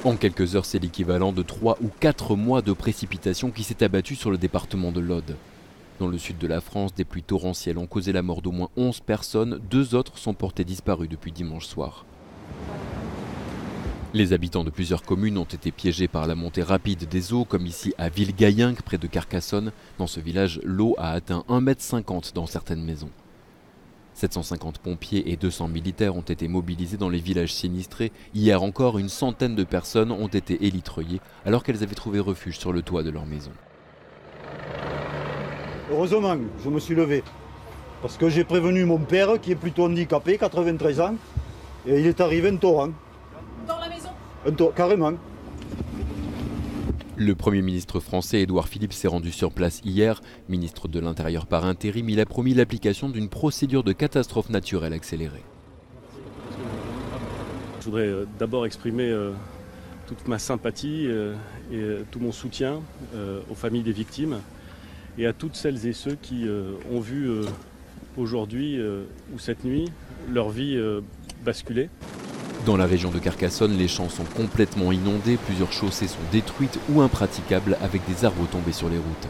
En quelques heures, c'est l'équivalent de 3 ou 4 mois de précipitations qui s'est abattu sur le département de l'Aude. Dans le sud de la France, des pluies torrentielles ont causé la mort d'au moins 11 personnes, 2 autres sont portées disparues depuis dimanche soir. Les habitants de plusieurs communes ont été piégés par la montée rapide des eaux, comme ici à Villegayenc, près de Carcassonne. Dans ce village, l'eau a atteint 1,50 m dans certaines maisons. 750 pompiers et 200 militaires ont été mobilisés dans les villages sinistrés. Hier encore, une centaine de personnes ont été élitreillées alors qu'elles avaient trouvé refuge sur le toit de leur maison. Heureusement, je me suis levé parce que j'ai prévenu mon père qui est plutôt handicapé, 93 ans, et il est arrivé un torrent. Dans la maison ? Carrément. Le Premier ministre français Édouard Philippe s'est rendu sur place hier. Ministre de l'Intérieur par intérim, il a promis l'application d'une procédure de catastrophe naturelle accélérée. Je voudrais d'abord exprimer toute ma sympathie et tout mon soutien aux familles des victimes et à toutes celles et ceux qui ont vu aujourd'hui ou cette nuit leur vie basculer. Dans la région de Carcassonne, les champs sont complètement inondés, plusieurs chaussées sont détruites ou impraticables avec des arbres tombés sur les routes.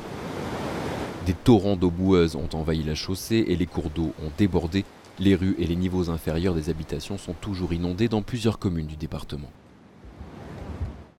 Des torrents d'eau boueuse ont envahi la chaussée et les cours d'eau ont débordé. Les rues et les niveaux inférieurs des habitations sont toujours inondés dans plusieurs communes du département.